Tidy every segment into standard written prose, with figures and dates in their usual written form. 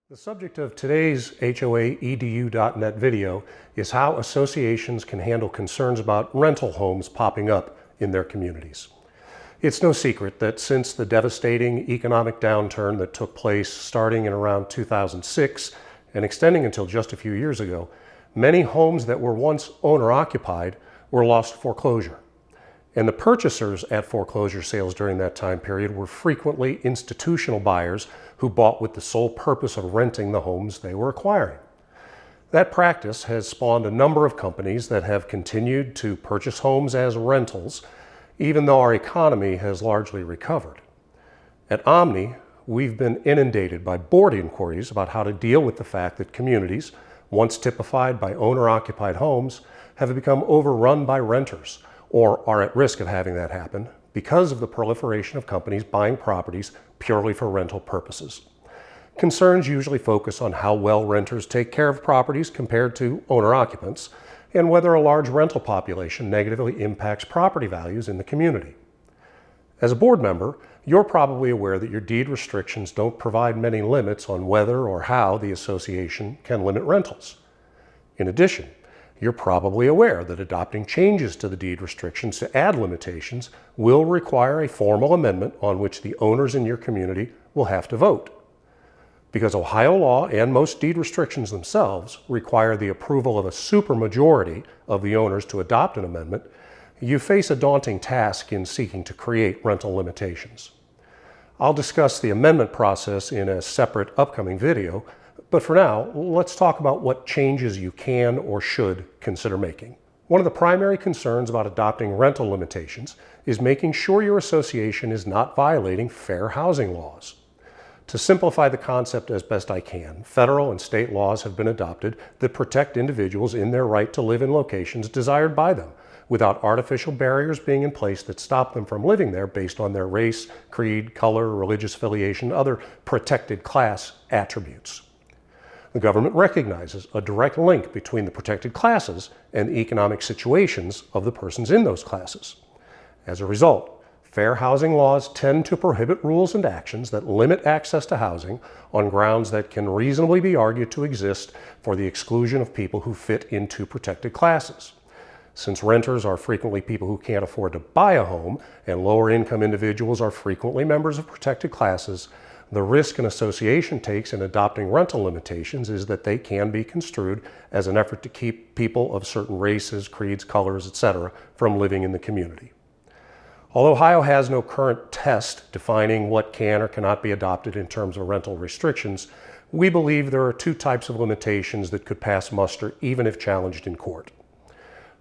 The subject of today's HOA-EDU.net video is how associations can handle concerns about rental homes popping up in their communities. It's no secret that since the devastating economic downturn that took place starting in around 2006 and extending until just a few years ago, many homes that were once owner-occupied were lost to foreclosure. And the purchasers at foreclosure sales during that time period were frequently institutional buyers who bought with the sole purpose of renting the homes they were acquiring. That practice has spawned a number of companies that have continued to purchase homes as rentals, even though our economy has largely recovered. At Omni, we've been inundated by board inquiries about how to deal with the fact that communities, once typified by owner-occupied homes, have become overrun by renters, or are at risk of having that happen because of the proliferation of companies buying properties purely for rental purposes. Concerns usually focus on how well renters take care of properties compared to owner-occupants, and whether a large rental population negatively impacts property values in the community. As a board member, you're probably aware that your deed restrictions don't provide many limits on whether or how the association can limit rentals. In addition, you're probably aware that adopting changes to the deed restrictions to add limitations will require a formal amendment on which the owners in your community will have to vote. Because Ohio law and most deed restrictions themselves require the approval of a supermajority of the owners to adopt an amendment, you face a daunting task in seeking to create rental limitations. I'll discuss the amendment process in a separate upcoming video, but for now, let's talk about what changes you can or should consider making. One of the primary concerns about adopting rental limitations is making sure your association is not violating fair housing laws. To simplify the concept as best I can, federal and state laws have been adopted that protect individuals in their right to live in locations desired by them, without artificial barriers being in place that stop them from living there based on their race, creed, color, religious affiliation, other protected class attributes. The government recognizes a direct link between the protected classes and the economic situations of the persons in those classes. As a result, fair housing laws tend to prohibit rules and actions that limit access to housing on grounds that can reasonably be argued to exist for the exclusion of people who fit into protected classes. Since renters are frequently people who can't afford to buy a home and lower income individuals are frequently members of protected classes, the risk an association takes in adopting rental limitations is that they can be construed as an effort to keep people of certain races, creeds, colors, etc. from living in the community. Although Ohio has no current test defining what can or cannot be adopted in terms of rental restrictions, we believe there are two types of limitations that could pass muster even if challenged in court.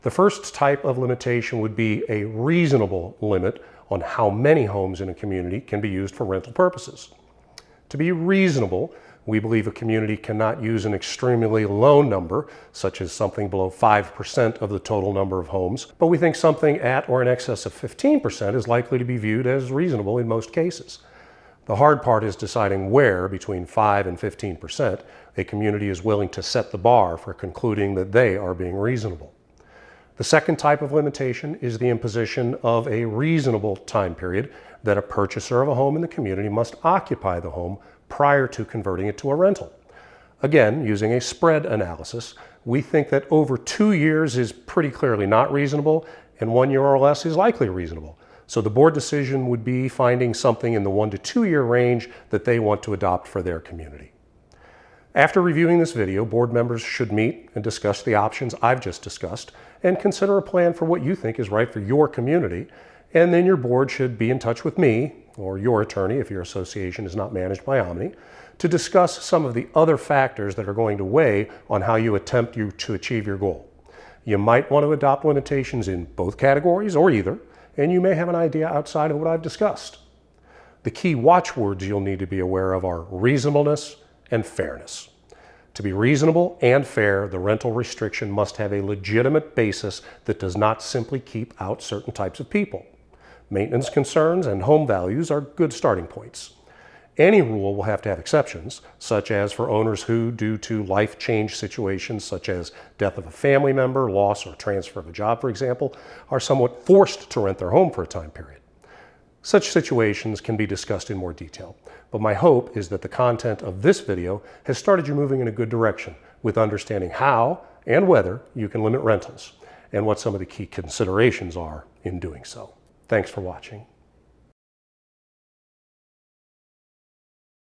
The first type of limitation would be a reasonable limit on how many homes in a community can be used for rental purposes. To be reasonable, we believe a community cannot use an extremely low number, such as something below 5% of the total number of homes, but we think something at or in excess of 15% is likely to be viewed as reasonable in most cases. The hard part is deciding where, between 5 and 15%, a community is willing to set the bar for concluding that they are being reasonable. The second type of limitation is the imposition of a reasonable time period that a purchaser of a home in the community must occupy the home prior to converting it to a rental. Again, using a spread analysis, we think that over 2 years is pretty clearly not reasonable, and 1 year or less is likely reasonable. So the board decision would be finding something in the 1 to 2 year range that they want to adopt for their community. After reviewing this video, board members should meet and discuss the options I've just discussed and consider a plan for what you think is right for your community, and then your board should be in touch with me, or your attorney if your association is not managed by Omni, to discuss some of the other factors that are going to weigh on how you attempt to achieve your goal. You might want to adopt limitations in both categories or either, and you may have an idea outside of what I've discussed. The key watchwords you'll need to be aware of are reasonableness and fairness. To be reasonable and fair, the rental restriction must have a legitimate basis that does not simply keep out certain types of people. Maintenance concerns and home values are good starting points. Any rule will have to have exceptions, such as for owners who, due to life change situations such as death of a family member, loss or transfer of a job, for example, are somewhat forced to rent their home for a time period. Such situations can be discussed in more detail, but my hope is that the content of this video has started you moving in a good direction with understanding how and whether you can limit rentals and what some of the key considerations are in doing so. Thanks for watching.